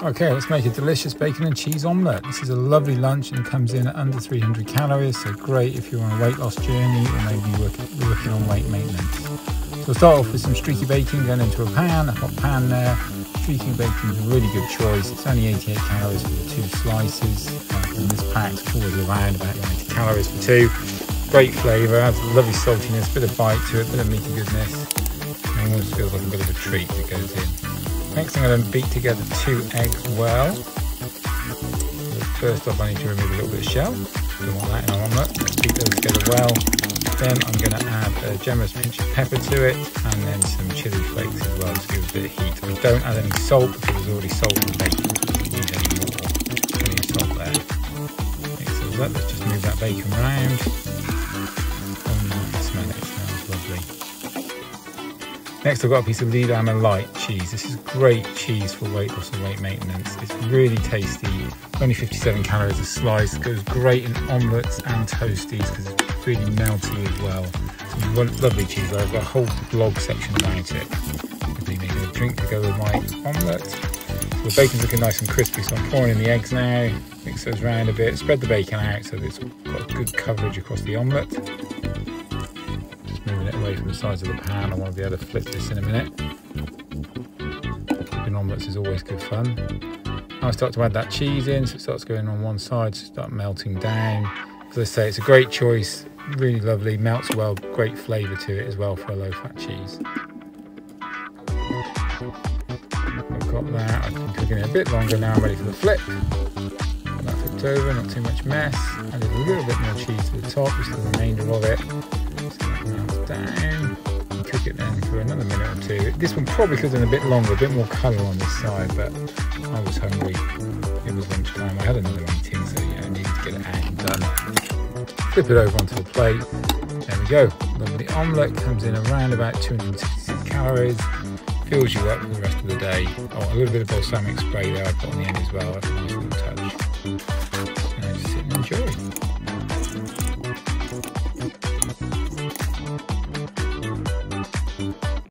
Okay, let's make a delicious bacon and cheese omelette. This is a lovely lunch and comes in at under 300 calories, so great if you're on a weight loss journey or maybe working on weight maintenance. So we'll start off with some streaky bacon going into a pan, a hot pan there. Streaky bacon is a really good choice. It's only 88 calories for the 2 slices. In this pack, it's always around about 90 calories for 2. Great flavour, adds a lovely saltiness, bit of bite to it, bit of meaty goodness. And it almost feels like a bit of a treat that goes in. Next I'm going to beat together 2 eggs well. So first off I need to remove a little bit of shell. Don't want that in our omelette. Beat those together well. Then I'm going to add a generous pinch of pepper to it and then some chilli flakes as well to give a bit of heat. I don't add any salt because there's already salt in the bacon, so I don't need any more. Plenty of salt there. Mix those up. Let's just move that bacon round. Oh no, I can smell it. It smells lovely. Next I've got a piece of Leerdammer light cheese. This is great cheese for weight loss and weight maintenance. It's really tasty, only 57 calories a slice. It goes great in omelettes and toasties because it's really melty as well. It's a lovely cheese. I've got a whole blog section about it. I'll be making a drink to go with my omelette. So the bacon's looking nice and crispy, so I'm pouring in the eggs now. Mix those around a bit, spread the bacon out so that it's got good coverage across the omelette. Moving it away from the sides of the pan. I want to be able to flip this in a minute. Flipping omelettes is always good fun. Now I start to add that cheese in, so it starts going on one side, so start melting down. As I say, it's a great choice, really lovely, melts well, great flavour to it as well for a low-fat cheese. I've got that, I've been cooking it a bit longer now, I'm ready for the flip. Got that flipped over, not too much mess. Added a little bit more cheese to the top, just the remainder of it. Down and cook it then for another minute or 2. This one probably could have done a bit longer, a bit more colour on this side, but I was hungry. It was lunchtime. I had another meeting, so yeah, I needed to get it out and done. Flip it over onto a plate. There we go. Lovely omelette comes in around about 266 calories. Fills you up for the rest of the day. Oh, a little bit of balsamic spray there I put on the end as well. That's a nice little touch.